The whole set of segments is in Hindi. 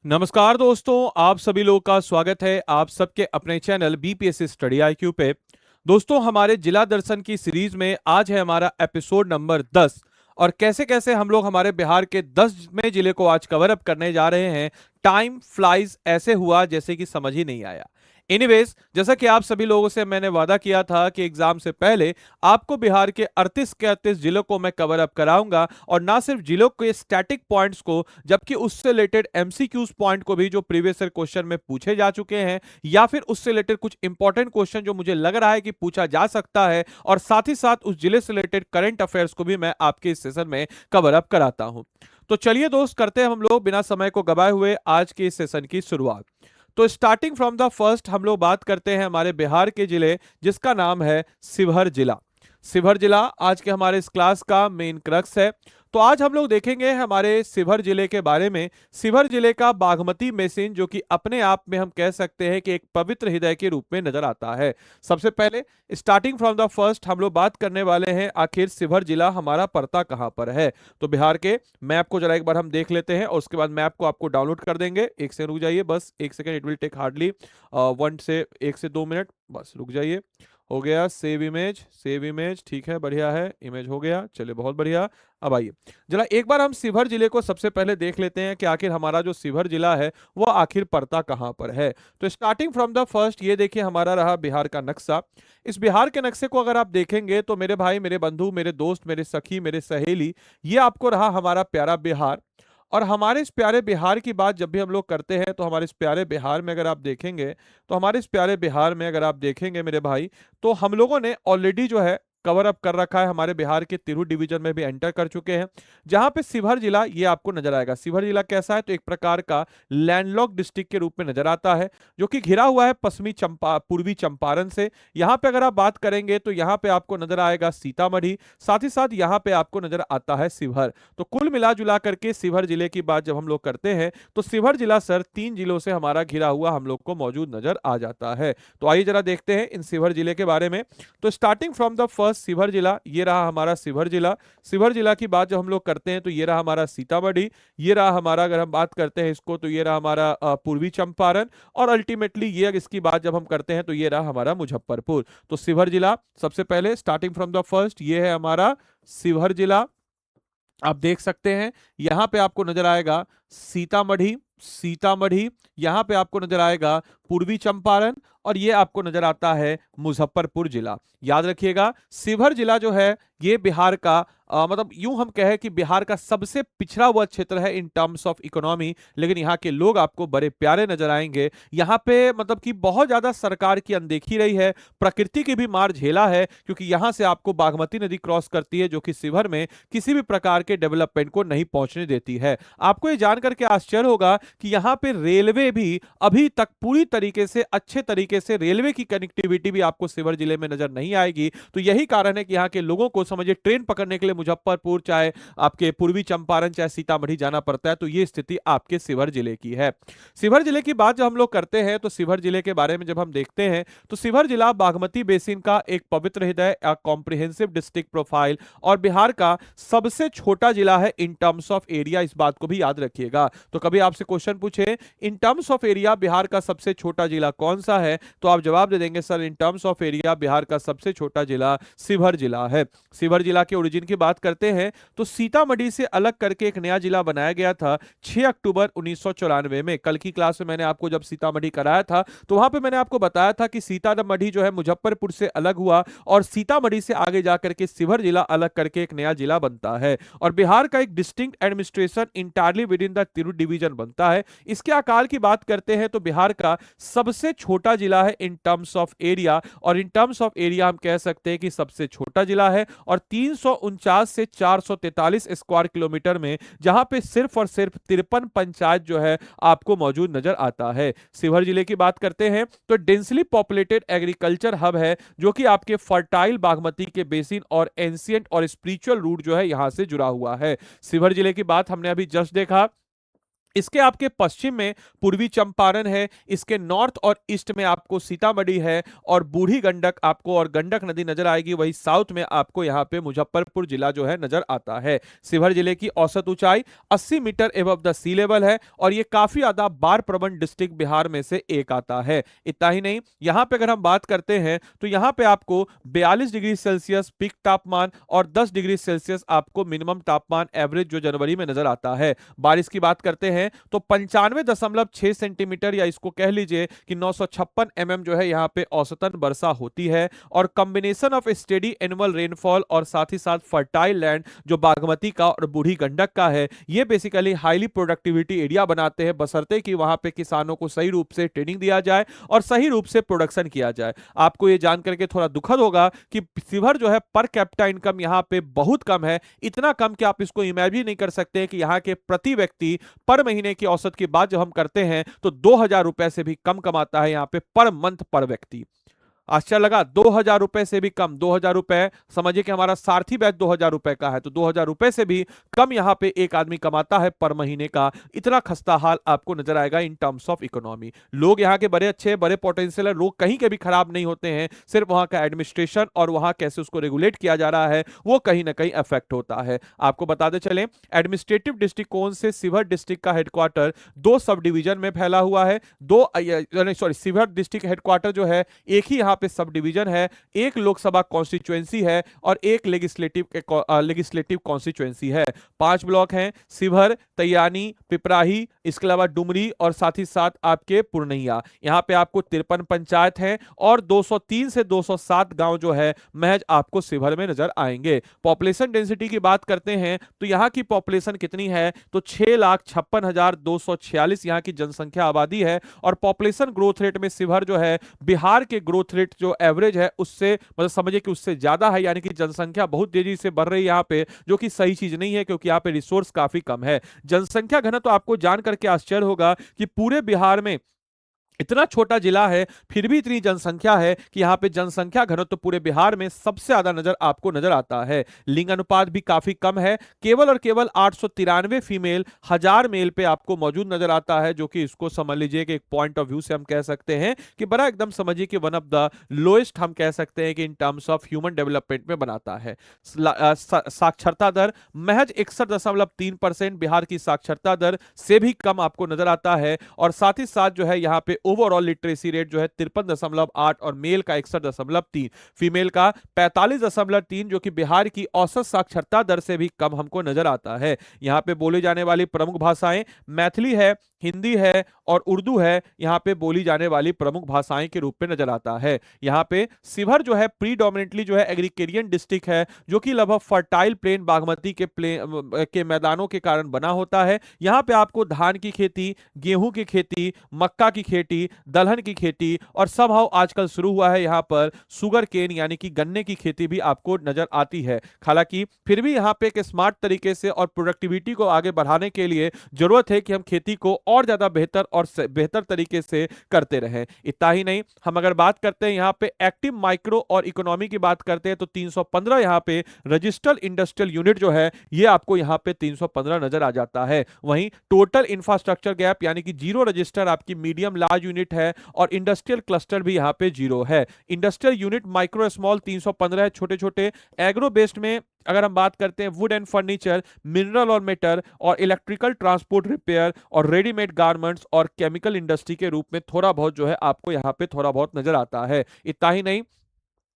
नमस्कार दोस्तों, आप सभी लोगों का स्वागत है आप सबके अपने चैनल बीपीएससी स्टडी आईक्यू पे। दोस्तों, हमारे जिला दर्शन की सीरीज में आज है हमारा एपिसोड नंबर 10। और कैसे कैसे हम लोग हमारे बिहार के 10वें जिले को आज कवर अप करने जा रहे हैं। टाइम फ्लाइज ऐसे हुआ जैसे कि समझ ही नहीं आया। एनीवेज, जैसा कि आप सभी लोगों से मैंने वादा किया था कि एग्जाम से पहले आपको बिहार के 38 के 38 जिलों को मैं कवर अप कराऊंगा, और ना सिर्फ जिलों के स्टैटिक पॉइंट्स को, जबकि उससे रिलेटेड एमसीक्यूज पॉइंट को भी जो प्रीवियस ईयर क्वेश्चन में पूछे जा चुके हैं, या फिर उससे रिलेटेड कुछ इंपॉर्टेंट क्वेश्चन जो मुझे लग रहा है कि पूछा जा सकता है, और साथ ही साथ उस जिले से रिलेटेड करंट अफेयर्स को भी मैं आपके इस सेशन में कवर अप कराता हूं। तो चलिए दोस्त, करते हैं हम लोग बिना समय को गवाए हुए आज के इस सेशन की शुरुआत। तो स्टार्टिंग फ्रॉम द फर्स्ट हम लोग बात करते हैं हमारे बिहार के जिले, जिसका नाम है शिवहर जिला। शिवहर जिला आज के हमारे इस क्लास का मेन क्रक्स है। तो आज हम लोग देखेंगे हमारे शिवहर जिले के बारे में। शिवहर जिले का बागमती बेसिन, जो कि अपने आप में हम कह सकते हैं कि एक पवित्र हृदय के रूप में नजर आता है। सबसे पहले स्टार्टिंग फ्रॉम द फर्स्ट हम लोग बात करने वाले हैं आखिर शिवहर जिला हमारा पड़ता कहां पर है। तो बिहार के मैप को जरा एक बार हम देख लेते हैं, और उसके बाद मैप को आपको डाउनलोड कर देंगे। एक से रुक जाइए, बस एक second, it will take hardly 1 से 2 मिनट, बस रुक जाइए। हो गया, सेव इमेज, सेव इमेज, ठीक है, बढ़िया है, इमेज हो गया, चलिए बहुत बढ़िया। अब आइए जरा एक बार हम शिवहर जिले को सबसे पहले देख लेते हैं कि आखिर हमारा जो शिवहर जिला है वो आखिर पड़ता कहां पर है। तो स्टार्टिंग फ्रॉम द फर्स्ट, ये देखिए हमारा रहा बिहार का नक्शा। इस बिहार के नक्शे को अगर आप देखेंगे तो मेरे भाई, मेरे बंधु, मेरे दोस्त, मेरे सखी, मेरे सहेली, ये आपको रहा हमारा प्यारा बिहार। और हमारे इस प्यारे बिहार की बात जब भी हम लोग करते हैं तो हमारे इस प्यारे बिहार में अगर आप देखेंगे, तो हमारे इस प्यारे बिहार में अगर आप देखेंगे मेरे भाई, तो हम लोगों ने ऑलरेडी जो है कवर अप कर रखा है। हमारे बिहार के तिरहुत डिवीजन में भी एंटर कर चुके हैं, जहां पे शिवहर जिला ये आपको नजर आएगा। शिवहर जिला कैसा है, तो एक प्रकार का लैंडलॉक डिस्ट्रिक्ट के रूप में नजर आता है, जो कि घिरा हुआ है पूर्वी चंपारण से। यहाँ पे अगर आप बात करेंगे तो यहाँ पे आपको नजर आएगा सीतामढ़ी, साथ ही साथ यहाँ पे आपको नजर आता है शिवहर। तो कुल मिला जुला करके शिवहर जिले की बात जब हम लोग करते हैं तो शिवहर जिला सर 3 जिलों से हमारा घिरा हुआ हम लोग को मौजूद नजर आ जाता है। तो आइए जरा देखते हैं इन शिवहर जिले के बारे में। तो starting from the first Sheohar जिला, ये रहा हमारा शिवहर जिला। शिवहर जिला की बात जब हम लोग करते हैं तो ये रहा हमारा सीतामढ़ी, ये रहा हमारा, अगर हम बात करते हैं इसको, तो ये रहा हमारा पूर्वी चंपारण, और अल्टीमेटली ये इसकी बात जब हम करते हैं तो ये रहा हमारा मुजफ्फरपुर। तो शिवहर जिला सबसे पहले स्टार्टिंग फ्रॉम द फर्स्ट, ये है हमारा शिवहर जिला। आप देख सकते हैं यहां पे आपको नजर आएगा सीतामढ़ी, सीतामढ़ी, यहां पे आपको नजर आएगा पूर्वी चंपारण, और ये आपको नजर आता है मुजफ्फरपुर जिला। याद रखिएगा, शिवहर जिला जो है ये बिहार का मतलब यूं हम कहें कि बिहार का सबसे पिछड़ा हुआ क्षेत्र है इन टर्म्स ऑफ इकोनॉमी, लेकिन यहाँ के लोग आपको बड़े प्यारे नजर आएंगे। यहाँ पे मतलब कि बहुत ज्यादा सरकार की अनदेखी रही है, प्रकृति की भी मार झेला है, क्योंकि यहाँ से आपको बागमती नदी क्रॉस करती है, जो कि शिवहर में किसी भी प्रकार के डेवलपमेंट को नहीं पहुंचने देती है। आपको ये जानकर के आश्चर्य होगा कि यहाँ पे रेलवे भी अभी तक पूरी तरीके से, अच्छे तरीके से रेलवे की कनेक्टिविटी भी आपको शिवहर जिले में नजर नहीं आएगी। तो यही कारण है कि यहाँ के लोगों को समझिए ट्रेन पकड़ने के लिए मुजफ्फरपुर, चाहे आपके पूर्वी चंपारण, चाहे सीतामढ़ी जाना पड़ता है। तो ये स्थिति आपके शिवहर जिले की है। शिवहर जिले की बात जब हम लोग करते हैं तो शिवहर जिले के बारे में जब हम देखते हैं तो शिवहर जिला बागमती बेसिन का एक पवित्र हृदय, कॉम्प्रिहेंसिव डिस्ट्रिक्ट प्रोफाइल, और बिहार का सबसे छोटा जिला है इन टर्म्स ऑफ एरिया। इस बात को भी याद रखिएगा। तो कभी आपसे क्वेश्चन पूछे इन टर्म्स ऑफ एरिया बिहार का सबसे छोटा जिला कौन सा है, तो आप जवाब दे देंगे sir in terms of area Bihar का सबसे छोटा जिला शिवहर जिला है। शिवहर जिला के ओरिजिन की बात करते हैं तो सीतामढ़ी से अलग करके एक नया जिला बनाया गया था 6 अक्टूबर 1994 में। कल की क्लास में मैंने आपको जब सीतामढ़ी कराया था तो वहां पे मैंने आपको बताया था कि सीतामढ़ी जो है मुजफ्फरपुर से अलग हुआ, और सीतामढ़ी से आगे जाकर के शिवहर जिला अलग करके एक नया जिला बनता है, और बिहार का एक distinct administration entirely with in the Tirhut division बनता है। इसके आकार की बात करते हैं तो बिहार का सबसे छोटा जिला है इन टर्म्स ऑफ एरिया, और इन टर्म्स ऑफ एरिया हम कह सकते हैं कि सबसे छोटा जिला है, और 349 से 443 स्क्वायर किलोमीटर में, जहां पे सिर्फ और सिर्फ 53 पंचायत जो है आपको मौजूद नजर आता है। शिवहर जिले की बात करते हैं तो डेंसली पॉपुलेटेड एग्रीकल्चर हब है, जो कि आपके फर्टाइल बागमती के बेसिन और एंशिएंट और स्पिरिचुअल रूट जो है यहां से जुड़ा हुआ है। शिवहर जिले की बात हमने अभी जस्ट देखा, इसके आपके पश्चिम में पूर्वी चंपारण है, इसके नॉर्थ और ईस्ट में आपको सीतामढ़ी है, और बूढ़ी गंडक आपको और गंडक नदी नजर आएगी। वही साउथ में आपको यहाँ पे मुजफ्फरपुर जिला जो है नजर आता है। शिवहर जिले की औसत ऊंचाई 80 metre above the sea level है, और ये काफी ज्यादा बाढ़ प्रवण डिस्ट्रिक्ट बिहार में से एक आता है। इतना ही नहीं, यहाँ पे अगर हम बात करते हैं तो यहाँ पे आपको 42 डिग्री सेल्सियस पीक तापमान और 10 डिग्री सेल्सियस आपको मिनिमम तापमान एवरेज जो जनवरी में नजर आता है। बारिश की बात करते हैं तो 95.6 सेंटीमीटर, या इसको कह लीजिए कि 956 mm जो है यहाँ पे औसतन वर्षा होती है। और combination of steady annual rainfall और साथ ही साथ फर्टाइल लैंड जो बागमती का और बूढ़ी गंडक का है, ये बेसिकली हाईली प्रोडक्टिविटी एरिया बनाते हैं, बशर्ते कि वहां पे किसानों को सही रूप से ट्रेनिंग दिया जाए और सही रूप से प्रोडक्शन किया जाए। आपको ये जान करके थोड़ा दुखद होगा कि शिवहर जो है पर कैपिटा इनकम यहाँ पे बहुत कम है, इतना कम कि आप इसको इमेजिन नहीं कर सकते कि यहाँ के प्रति व्यक्ति पर महीने की औसत की बात जब हम करते हैं तो 2000 रुपए से भी कम कमाता है यहाँ पे पर मंथ पर व्यक्ति। आश्चर्य लगा, 2000 रुपए से भी कम। 2000 रुपए समझिए कि हमारा सारथी बैच 2000 रुपए का है, तो 2000 रुपए से भी कम यहाँ पे एक आदमी कमाता है पर महीने का। इतना खस्ता हाल आपको नजर आएगा इन टर्म्स ऑफ इकोनॉमी। लोग यहाँ के बड़े अच्छे, बड़े पोटेंशियल है, लोग कहीं के भी खराब नहीं होते हैं, सिर्फ वहां का एडमिनिस्ट्रेशन और वहां कैसे उसको रेगुलेट किया जा रहा है वो कहीं ना कहीं अफेक्ट होता है। आपको बताते चले, एडमिनिस्ट्रेटिव दृष्टिकोण से शिवहर डिस्ट्रिक्ट का हेडक्वार्टर 2 सब डिवीजन में फैला हुआ है। शिवहर डिस्ट्रिक्ट हेडक्वार्टर जो है एक ही पे सब डिवीजन है, एक लोकसभा कॉन्स्टिट्यूएंसी है और एक लेगिस्लेटिव कॉन्स्टिट्यूएंसी है। 5 ब्लॉक हैं, शिवहर, तैयानी, पिपराही, इसके अलावा डुमरी और साथ ही साथ आपके पूर्णिया। यहां पे आपको 53 पंचायत हैं और 203 से 207 गांव जो है महज आपको शिवहर में नजर आएंगे। पॉपुलेशन डेंसिटी की बात करते हैं तो यहां की पॉपुलेशन कितनी है, तो 6,56,246 यहां की जनसंख्या आबादी है। और पॉपुलेशन ग्रोथ रेट में शिवहर जो है बिहार के ग्रोथ रेट जो एवरेज है उससे मतलब समझिए कि उससे ज्यादा है, यानी कि जनसंख्या बहुत तेजी से बढ़ रही है यहाँ पे, जो कि सही चीज नहीं है क्योंकि यहाँ पे रिसोर्स काफी कम है। जनसंख्या घनत्व तो आपको जान करके आश्चर्य होगा कि पूरे बिहार में इतना छोटा जिला है फिर भी इतनी जनसंख्या है कि यहाँ पे जनसंख्या घनत्व तो पूरे बिहार में सबसे ज्यादा आपको नजर आता है। लिंग अनुपात भी काफी कम है, केवल और केवल 893 फीमेल 1000 मेल पे आपको मौजूद नजर आता है, जो कि इसको समझ लीजिए कि एक पॉइंट ऑफ व्यू से हम कह सकते हैं कि बड़ा एकदम समझिए कि वन ऑफ द लोएस्ट हम कह सकते हैं कि इन टर्म्स ऑफ ह्यूमन डेवलपमेंट में बनाता है। साक्षरता दर महज 61.3%, बिहार की साक्षरता दर से भी कम आपको नजर आता है। और साथ ही साथ जो है यहाँ पे ओवरऑल लिटरेसी रेट जो है 53.8 और मेल का 61.3, फीमेल का 45.3, जो कि बिहार की औसत साक्षरता दर से भी कम हमको नजर आता है। यहाँ पे बोली जाने वाली प्रमुख भाषाएं मैथिली है, हिंदी है और उर्दू है, यहाँ पे बोली जाने वाली प्रमुख भाषाएं के रूप में नजर आता है। यहाँ पे शिवहर जो है प्रीडोमिनेटली जो है एग्रीकेरियन डिस्ट्रिक्ट है, जो कि लगभग फर्टाइल प्लेन बागमती के मैदानों के कारण बना होता है। यहाँ पे आपको धान की खेती, गेहूं की खेती, मक्का की खेती, दलहन की खेती और समहाउ आजकल शुरू हुआ है यहाँ पर सुगर केन यानी कि गन्ने की खेती भी आपको नजर आती है। हालांकि फिर भी यहाँ पे एक स्मार्ट तरीके से और प्रोडक्टिविटी को आगे बढ़ाने के लिए जरूरत है कि हम खेती को और ज्यादा बेहतर तरीके से करते रहें। इतना ही नहीं, हम अगर बात करते हैं यहाँ पे एक्टिव माइक्रो और इकोनॉमी की बात करते हैं तो 315 यहाँ पे रजिस्टर्ड इंडस्ट्रियल यूनिट जो है ये आपको यहाँ पे 315 नजर आ जाता है। वहीं टोटल इंफ्रास्ट्रक्चर गैप यानी कि जीरो रजिस्टर आपकी मीडियम लार्ज यूनिट है और इंडस्ट्रियल क्लस्टर भी यहाँ पे 0 है। इंडस्ट्रियल यूनिट माइक्रो स्मॉल 315 है, छोटे छोटे। एग्रो बेस्ड में अगर हम बात करते हैं वुड एंड फर्नीचर, मिनरल और मेटल और इलेक्ट्रिकल ट्रांसपोर्ट रिपेयर और रेडीमेड गारमेंट्स और केमिकल इंडस्ट्री के रूप में थोड़ा बहुत जो है आपको यहाँ पे थोड़ा बहुत नजर आता है। इतना ही नहीं,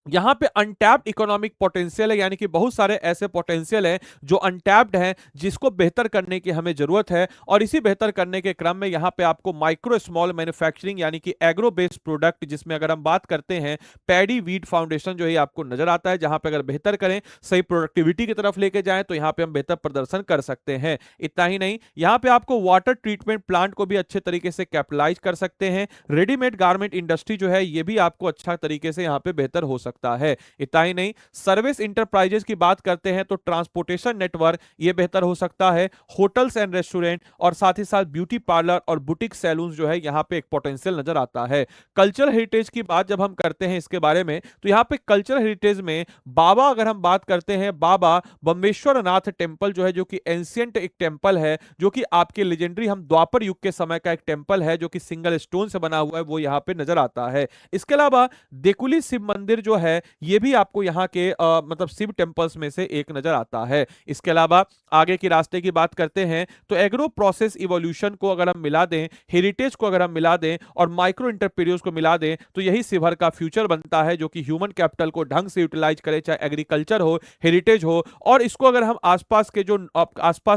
यहां पे अनटैप्ड इकोनॉमिक पोटेंशियल है, यानी कि बहुत सारे ऐसे पोटेंशियल हैं जो अनटैप्ड हैं जिसको बेहतर करने की हमें जरूरत है। और इसी बेहतर करने के क्रम में यहां पे आपको माइक्रो स्मॉल मैन्युफैक्चरिंग यानी कि एग्रो बेस्ड प्रोडक्ट, जिसमें अगर हम बात करते हैं पैडी वीट फाउंडेशन जो है आपको नजर आता है, जहां पे अगर बेहतर करें, सही प्रोडक्टिविटी की तरफ लेके जाएं तो यहां पे हम बेहतर प्रदर्शन कर सकते हैं। इतना ही नहीं, यहां पे आपको वाटर ट्रीटमेंट प्लांट को भी अच्छे तरीके से कैपिटलाइज कर सकते हैं। रेडीमेड गारमेंट इंडस्ट्री जो है ये भी आपको अच्छा तरीके से यहां पे बेहतर हो सकता सकता है। इतना ही नहीं, सर्विस इंटरप्राइजेस की बात करते हैं तो ट्रांसपोर्टेशन नेटवर्क ये बेहतर हो सकता है, होटल्स एंड रेस्टोरेंट और साथ ही साथ ब्यूटी पार्लर और बुटीक सैलून जो है यहाँ पे एक पोटेंशियल नजर आता है। कल्चरल हेरिटेज की बात जब हम करते हैं इसके बारे में, तो यहाँ पे कल्चरल हेरिटेज में बाबा, अगर हम बात करते हैं, बाबा बम्बेश्वर नाथ टेम्पल जो है, जो कि एंशियंट एक टेम्पल है, जो कि आपके लेजेंडरी हम द्वापर युग के समय का एक टेम्पल है, जो कि सिंगल स्टोन से बना हुआ है, वो यहाँ पे नजर आता है। इसके अलावा देकुली शिव मंदिर जो है, ये भी आपको यहाँ के मतलब शिव टेम्पल्स में से एक नजर आता है। इसके अलावा आगे के रास्ते की बात करते हैं तो एग्रो प्रोसेस इवोल्यूशन को अगर हम मिला दें, हेरिटेज को अगर हम मिला दें और माइक्रो इंटरप्रीनियर्स को मिला दें, तो यही शिवहर का फ्यूचर बनता है, जो कि ह्यूमन कैपिटल को ढंग से यूटिलाइज करे, चाहे एग्रीकल्चर हो, हेरिटेज हो, और इसको अगर हम आसपास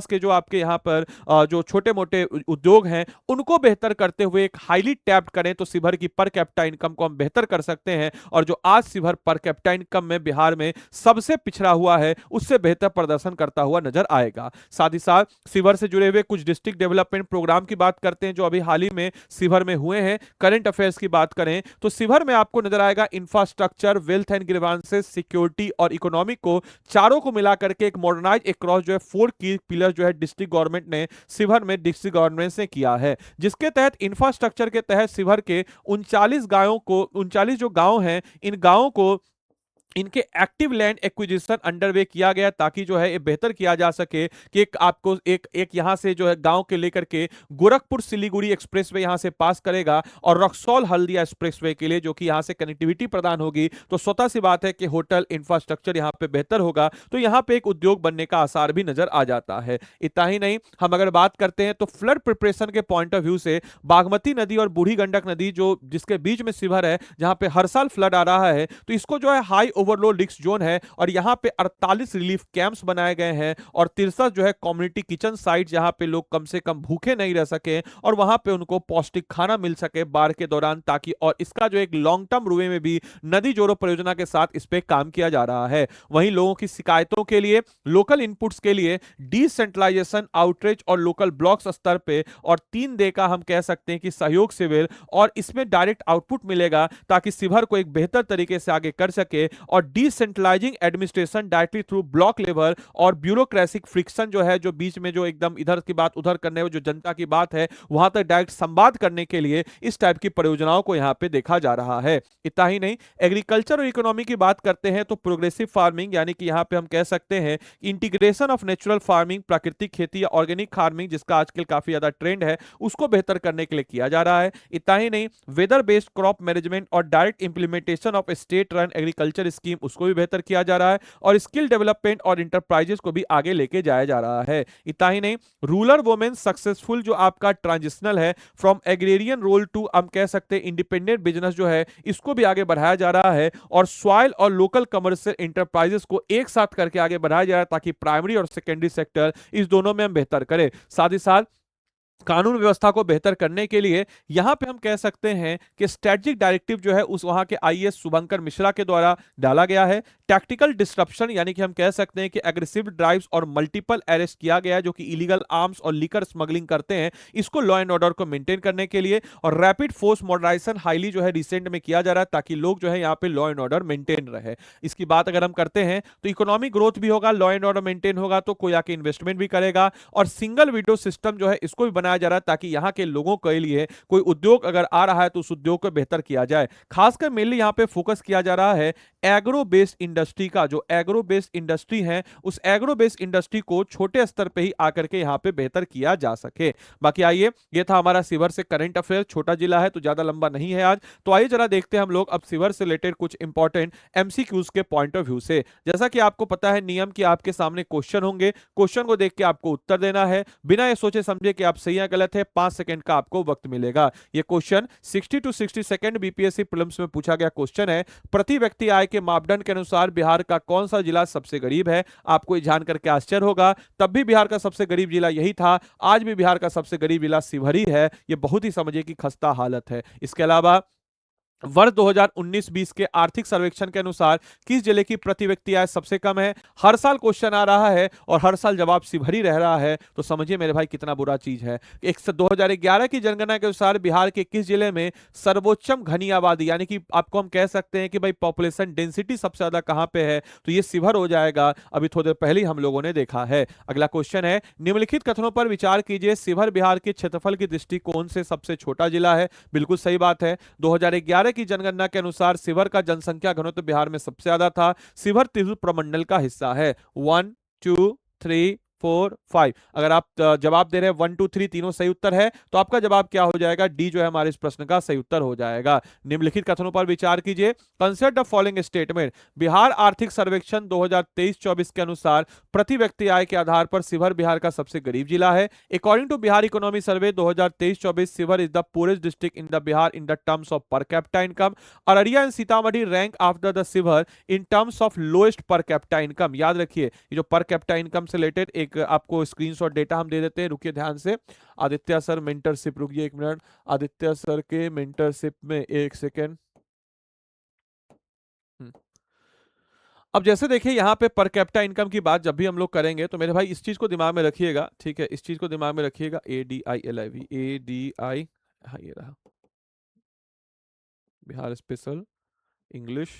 के जो आपके यहाँ पर जो छोटे मोटे उद्योग हैं उनको बेहतर करते हुए एक हाईली टैप्ड करें, तो शिवहर की पर कैपिटा इनकम को हम बेहतर कर सकते हैं। और जो आज शिवहर पर कैपिटा इनकम में बिहार में सबसे पिछड़ा हुआ है, उससे बेहतर प्रदर्शन करता हुआ नजर आएगा। साथ ही साथ शिवहर से जुड़े हुए कुछ डिस्ट्रिक्ट डेवलपमेंट प्रोग्राम की बात करते हैं जो अभी हाल ही में शिवहर में हुए हैं। करंट अफेयर्स की बात करें तो शिवहर में आपको नजर आएगा infrastructure, wealth and grievances, security और इकोनॉमिक को चारों को मिला करके एक मॉडर्नाइज अक्रॉस जो है 4 की पिलर जो है डिस्ट्रिक्ट गवर्नमेंट ने शिवहर में डिस्ट्रिक्ट गवर्नमेंट से किया है, जिसके तहत इंफ्रास्ट्रक्चर के तहत शिवहर के 39 जो गांव हैं, इन गांवों को इनके एक्टिव लैंड एक्विजिशन अंडरवे किया गया, ताकि जो है ये बेहतर किया जा सके कि एक आपको एक यहां से जो है गांव के लेकर के गोरखपुर सिलीगुड़ी एक्सप्रेसवे यहां से पास करेगा और रक्सौल हल्दिया एक्सप्रेसवे के लिए जो कि यहां से कनेक्टिविटी प्रदान होगी, तो स्वतः सी बात है कि होटल इंफ्रास्ट्रक्चर यहां पे बेहतर होगा, तो यहां पे एक उद्योग बनने का आसार भी नजर आ जाता है। इतना ही नहीं, हम अगर बात करते हैं तो फ्लड प्रिपरेशन के पॉइंट ऑफ व्यू से बागमती नदी और बूढ़ी गंडक नदी जो जिसके बीच में शिवहर है, जहां पे हर साल फ्लड आ रहा है, तो इसको जो है हाई ओवरलोड रिस्क जोन है और यहां पे 48 रिलीफ कैंप्स बनाए गए हैं और 63 जो है कम्युनिटी किचन साइट, जहां पे लोग कम से कम भूखे नहीं रह सके और वहां पे उनको पौष्टिक खाना मिल सके बाढ़ के दौरान, ताकि, और इसका जो एक लॉन्ग टर्म रूए में भी नदी जोड़ो परियोजना के साथ इस पे काम किया जा रहा है। वहीं लोगों की शिकायतों के लिए, लोकल इनपुट्स के लिए डिसेंट्रलाइजेशन, आउटरीच और लोकल ब्लॉक्स स्तर पे और 3 डे का हम कह सकते हैं कि सहयोग शिविर, और इसमें डायरेक्ट आउटपुट मिलेगा ताकि शिवहर को एक बेहतर तरीके से आगे कर सके, और decentralising administration directly through block level और ब्यूरोक्रेटिक फ्रिक्शन जो है, जो बीच में जो एकदम इधर की बात उधर करने, जो जनता की बात है वहां तक डायरेक्ट संवाद करने के लिए इस टाइप की परियोजनाओं को यहां पे देखा जा रहा है। इतना ही नहीं, एग्रीकल्चर और इकोनॉमी की बात करते हैं तो प्रोग्रेसिव फार्मिंग, यानी कि यहां पे हम कह सकते हैं इंटीग्रेशन ऑफ नेचुरल फार्मिंग, प्राकृतिक खेती या ऑर्गेनिक फार्मिंग, जिसका आजकल काफी ज्यादा ट्रेंड है, उसको बेहतर करने के लिए किया जा रहा है। इतना ही नहीं, वेदर बेस्ड क्रॉप मैनेजमेंट और direct implementation of state run agriculture scheme, उसको भी बेहतर किया जा रहा है, और स्किल डेवलपमेंट और इंटरप्राइजेस को भी आगे लेके जाया जा रहा है। इतना ही नहीं, रूरल वुमेन सक्सेसफुल जो आपका ट्रांजिशनल है फ्रॉम एग्रेरियन रोल टू हम कह सकते हैं इंडिपेंडेंट बिजनेस जो है, इसको भी आगे बढ़ाया जा रहा है, और सॉइल और लोकल कमर्शियल इंटरप्राइजेस को एक साथ करके आगे बढ़ाया जा रहा है, ताकि प्राइमरी और सेकेंडरी सेक्टर इस दोनों में हम बेहतर करें। साथ ही साथ कानून व्यवस्था को बेहतर करने के लिए यहां पे हम कह सकते हैं कि स्ट्रेटजिक डायरेक्टिव जो है उस वहां के आईएएस शुभंकर मिश्रा के द्वारा डाला गया है। टैक्टिकल डिस्ट्रप्शन, यानी कि हम कह सकते हैं कि एग्रेसिव ड्राइव्स और मल्टीपल अरेस्ट किया गया है जो कि इलीगल आर्म्स और लिकर स्मगलिंग करते हैं, इसको लॉ एंड ऑर्डर को मेंटेन करने के लिए, और रैपिड फोर्स मॉडराइजेशन हाईली जो है रिसेंट में किया जा रहा है, ताकि लोग जो है यहाँ पे लॉ एंड ऑर्डर मेंटेन रहे। इसकी बात अगर हम करते हैं तो इकोनॉमिक ग्रोथ भी होगा, लॉ एंड ऑर्डर मेंटेन होगा तो कोई आके इन्वेस्टमेंट भी करेगा, और सिंगल विंडो सिस्टम जो है इसको भी बनाया जा रहा है, ताकि यहां के लोगों के लिए कोई उद्योग अगर आ रहा है तो उस उद्योग को बेहतर किया जाए। खासकर मेनली यहां पे फोकस किया जा रहा है एग्रो बेस्ड इंडस्ट्री का, जो एग्रो बेस्ड इंडस्ट्री है उस एग्रो बेस्ड इंडस्ट्री को छोटे स्तर पे ही आकर के यहां पे बेहतर किया जा सके। बाकी आइए, ये था हमारा शिवहर से करंट अफेयर, छोटा जिला है तो ज्यादा लंबा नहीं है आज, तो आइए जरा देखते हैं हम लोग अब शिवहर से रिलेटेड कुछ इंपॉर्टेंट एमसीक्यूज के पॉइंट ऑफ व्यू से। जैसा कि आपको पता है नियम कि आपके सामने क्वेश्चन होंगे, क्वेश्चन को देख के आपको उत्तर देना है, बिना ये सोचे समझे कि आप सही या गलत है, 5 सेकंड का आपको वक्त मिलेगा। ये question 60 to 60 second BPSC prelims में पूछा गया क्वेश्चन है। प्रति व्यक्ति आय के मापदंड के अनुसार बिहार का कौन सा जिला सबसे गरीब है? आपको ये जान करके आश्चर्य होगा, तब भी बिहार का सबसे गरीब जिला यही था, आज भी बिहार का सबसे गरीब जिला शिवहर ही है। ये बहुत ही समझिए कि खस्ता हालत है। इसके अलावा वर्ष 2019-20 के आर्थिक सर्वेक्षण के अनुसार किस जिले की प्रति व्यक्ति आय सबसे कम है? हर साल क्वेश्चन आ रहा है और हर साल जवाब शिवहर ही रह रहा है, तो समझिए मेरे भाई कितना बुरा चीज है। 2011 की जनगणना के अनुसार बिहार के किस जिले में सर्वोच्चम घनी आबादी, यानी कि आपको हम कह सकते हैं कि भाई पॉपुलेशन डेंसिटी सबसे ज्यादा कहां पे है, तो ये शिवहर हो जाएगा। अभी थोड़ी देर पहले ही हम लोगों ने देखा है। अगला क्वेश्चन है, निम्नलिखित कथनों पर विचार कीजिए, शिवहर बिहार के क्षेत्रफल की दृष्टिकोण से सबसे छोटा जिला है। बिल्कुल सही बात है। 2011 की जनगणना के अनुसार शिवहर का जनसंख्या घनत्व बिहार में सबसे ज्यादा था। शिवहर तिरहुत प्रमंडल का हिस्सा है। 1 2 3 4 5, अगर आप जवाब दे रहे हैं 1 2 3 तीनों सही उत्तर है, तो आपका जवाब क्या हो जाएगा? डी जो है हमारे इस प्रश्न का सही उत्तर हो जाएगा। निम्नलिखित कथनों पर विचार कीजिए, consider the following statement. Bihar आर्थिक सर्वेक्षण 2023-24 के अनुसार प्रति व्यक्ति आय के आधार पर शिवहर बिहार का सबसे गरीब जिला है। According to Bihar economy survey 2023-24, Sheohar is the poorest district in the Bihar in the terms of per capita income. Araria and Sitamarhi rank after the Sheohar in terms of lowest per capita income. याद रखिए, ये जो पर कैपिटा इनकम से रिलेटेड एक आपको स्क्रीनशॉट डेटा हम दे देते हैं, रुकिए ध्यान से। आदित्य सर मेंटरशिप, रुकिए एक मिनट, आदित्य सर के मेंटरशिप में एक सेकेंड। अब जैसे देखिए यहाँ पे पर कैपिटा इनकम की बात जब भी हम लोग करेंगे, तो मेरे भाई इस चीज को दिमाग में रखिएगा, ठीक है, इस चीज को दिमाग में रखिएगा। ADILIV, ADI, हाँ ये रहा, बिहार स्पेशल इंग्लिश।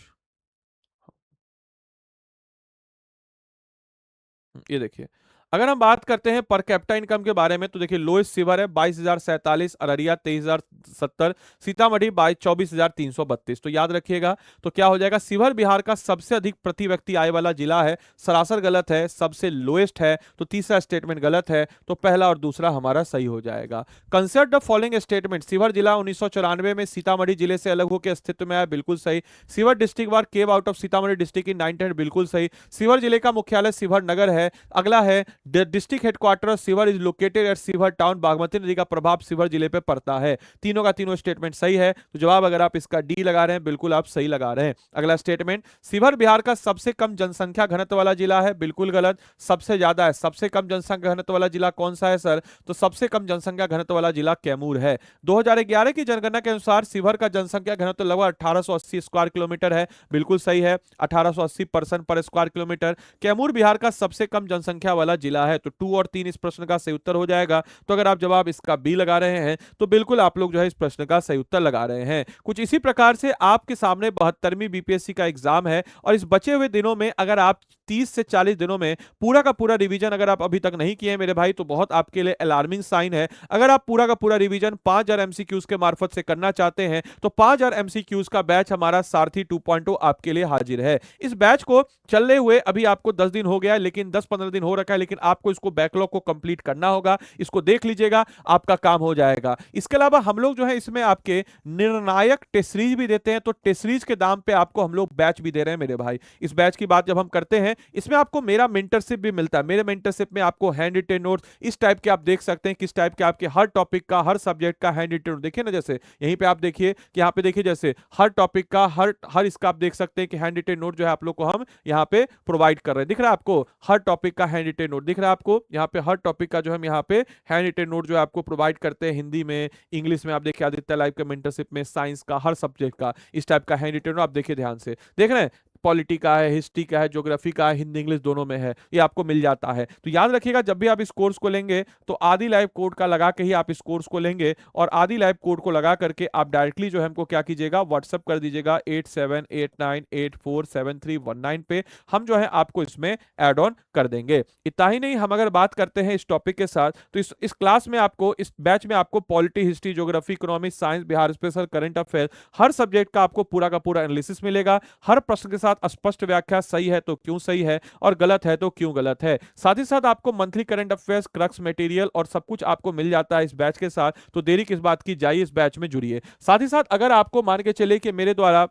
ये देखिए, अगर हम बात करते हैं पर कैपिटा इनकम के बारे में, तो देखिए लोएस्ट शिवर है 22,047, अररिया 23,070, सीतामढ़ी 24,332। तो याद रखिएगा, तो क्या हो जाएगा? शिवहर बिहार का सबसे अधिक प्रति व्यक्ति आय वाला जिला है। सरासर गलत है, सबसे लोएस्ट है, तो तीसरा स्टेटमेंट गलत है, तो पहला और दूसरा हमारा सही हो जाएगा। Consider the following statement. Sheohar जिला 1994 में सीतामढ़ी जिले से अलग होकर अस्तित्व में आया। बिल्कुल सही। Sheohar district war cave out of Sitamarhi district in 1900। बिल्कुल सही। शिवहर जिले का मुख्यालय शिवहर नगर है। अगला है, district headquarter Sheohar is located at Sheohar town. Bagmati नदी का प्रभाव शिवहर जिले पे पड़ता है। तीनों का तीनों स्टेटमेंट सही है, तो जवाब अगर आप इसका डी लगा रहे हैं, बिल्कुल आप सही लगा रहे हैं। अगला स्टेटमेंट, शिवहर बिहार का सबसे कम जनसंख्या घनत्व वाला जिला है। बिल्कुल गलत, सबसे ज्यादा है। सबसे कम जनसंख्या घनत्व वाला जिला कौन सा है सर? तो सबसे कम जनसंख्या घनत्व वाला जिला कैमूर है। 2011 की जनगणना के अनुसार शिवहर का जनसंख्या घनत्व लगभग 1880 स्क्वायर किलोमीटर है। बिल्कुल सही है, 1880 पर्सन पर स्क्वायर किलोमीटर। कैमूर बिहार का सबसे कम जनसंख्या वाला जिला है। तो 2 और 3 इस प्रश्न का सही उत्तर हो जाएगा। तो अगर आप जवाब इसका बी लगा रहे हैं, तो बिल्कुल आप लोग जो है इस प्रश्न का सही उत्तर लगा रहे हैं। कुछ इसी प्रकार से आपके सामने 72वीं बीपीएससी का एग्जाम है, और इस बचे हुए दिनों में अगर आप 30 से 40 दिनों में पूरा का पूरा रिवीजन अगर आप अभी तक नहीं किए हैं मेरे भाई, तो बहुत आपके लिए अलार्मिंग साइन है। अगर आप पूरा का पूरा रिवीजन 5000 एमसीक्यूज के मार्फत से करना चाहते हैं, तो 5000 एमसीक्यूज का बैच हमारा सारथी 2.0 आपके लिए हाजिर है। इस बैच को चलने हुए अभी आपको 10 दिन हो गया है, लेकिन 10-15 दिन हो रखा है, लेकिन आपको इसको बैकलॉग को कंप्लीट करना होगा। इसको देख लीजिएगा, आपका काम हो जाएगा। इसके अलावा हम लोग जो है इसमें आपके निर्णायक टेस्ट सीरीज भी देते हैं, तो टेस्ट सीरीज के दाम पे आपको हम लोग बैच भी दे रहे हैं मेरे भाई। इस बैच की बात जब हम करते हैं, इसमें आपको मेरा मेंटरशिप भी मिलता है। मेरे मेंटरशिप में आपको हैंड रिटेन नोट्स इस टाइप के आप देख सकते हैं, किस टाइप के आपके हर टॉपिक का, हर सब्जेक्ट का हैंड रिटेन नोट। देखिए ना, जैसे यहीं पे आप देखिए कि यहाँ पे देखिए, जैसे हर टॉपिक का हर इसका आप देख सकते हैं कि हैंड रिटेन नोट जो है आप लोग को हम यहाँ पे प्रोवाइड कर रहे हैं। दिख रहा है आपको? हर टॉपिक का हैंड रिटेन नोट दिख रहा है आपको? यहाँ पे हर टॉपिक का जो हम यहाँ पे हैंड रिटेन नोट जो है आपको प्रोवाइड करते हैं, हिंदी में, इंग्लिश में। आप देखिए आदित्य लाइव के मेंटरशिप में साइंस का हर सब्जेक्ट का इस टाइप का हैंड रिटेन नोट आप देखिए ध्यान से। देख रहे हैं? पॉलिटी का है, हिस्ट्री का है, ज्योग्राफी का है, हिंदी इंग्लिश दोनों में है, ये आपको मिल जाता है। तो याद रखिएगा, जब भी आप इस कोर्स को लेंगे, तो आदि लाइव कोड का लगा के ही आप इस कोर्स को लेंगे, और आदि लाइव कोड को लगा करके आप डायरेक्टली जो है हमको क्या कीजिएगा, व्हाट्सअप कर दीजिएगा 8789847319 पे। हम जो है आपको इसमें ऐड ऑन कर देंगे। इतना ही नहीं, हम अगर बात करते हैं इस टॉपिक के साथ, तो इस क्लास में आपको, इस बैच में आपको polity, history, geography, economics, science, Bihar special, current affair, हर सब्जेक्ट का आपको पूरा का पूरा एनालिसिस मिलेगा। हर प्रश्न के साथ स्पष्ट व्याख्या, सही है तो क्यों सही है, और गलत है तो क्यों गलत है। साथ ही साथ आपको monthly current affairs, crux material और सब कुछ आपको मिल जाता है इस बैच के साथ। तो देरी किस बात की, जाइए इस बैच में जुड़िए। साथ ही साथ अगर आपको मान के चले कि मेरे द्वारा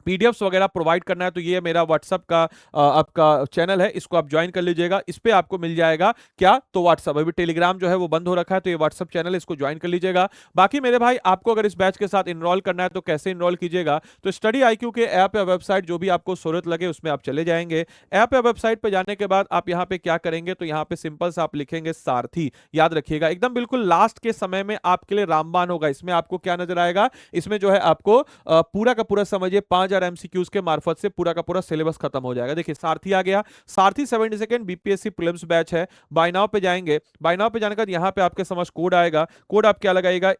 पीडीएफ्स वगैरह प्रोवाइड करना है तो ये मेरा व्हाट्सअप का आपका चैनल है, इसको आप ज्वाइन कर लीजिएगा। इस पे आपको मिल जाएगा क्या, तो व्हाट्सअप, अभी टेलीग्राम जो है वो बंद हो रखा है, तो ये व्हाट्सअप चैनल है, इसको ज्वाइन कर लीजिएगा। बाकी मेरे भाई आपको अगर इस बैच के साथ इनरोल करना है तो कैसे इनरोल कीजिएगा, तो स्टडी आईक्यू के ऐप या वेबसाइट जो भी आपको जरूरत लगे उसमें आप चले जाएंगे। ऐप या वेबसाइट पर जाने के बाद आप यहाँ पे क्या करेंगे, तो यहाँ पे सिंपल सा आप लिखेंगे सारथी, याद रखिएगा एकदम बिल्कुल लास्ट के समय में आपके लिए रामबाण होगा। इसमें आपको क्या नजर आएगा, इसमें जो है आपको पूरा का पूरा समझिए 5000 एमसीक्यूज के मार्फत से पूरा का पूरा सिलेबस खत्म हो जाएगा। देखिए सारथी आ गया, सारथी 72 बीपीएससी प्रीलिम्स बैच है। बाय नाउ पे जाएंगे, बाय नाउ पे जाने के बाद यहाँ पे आपके समझ कोड आएगा, कोड आप क्या लगाएगा,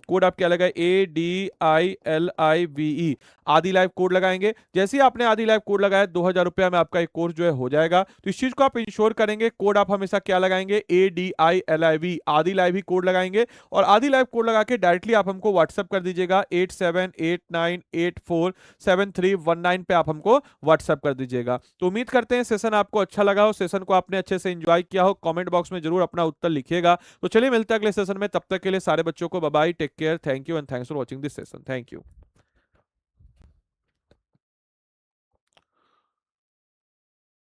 कोड आप क्या लगाए, ADILIVE, आदि लाइव कोड लगाएंगे। जैसे ही आपने आदि लाइव कोड लगाया 2000 रुपया में आपका एक कोर्स जो है हो जाएगा। तो इस चीज को आप इंश्योर करेंगे, कोड आप हमेशा क्या लगाएंगे, ADILIV, आदि लाइव ही कोड लगाएंगे। और आदि लाइव कोड लगा के डायरेक्टली आप हमको व्हाट्सअप कर दीजिएगा 8789847319 पे आप हमको व्हाट्सअप कर दीजिएगा। तो उम्मीद करते हैं सेशन आपको अच्छा लगा हो, सेशन को आपने अच्छे से एंजॉय किया हो। कमेंट बॉक्स में जरूर अपना उत्तर लिखिएगा। तो चलिए मिलते हैं अगले सेशन में, तब तक के लिए सारे बच्चों को bye bye, take care, thank you and thanks for watching this session, thank you.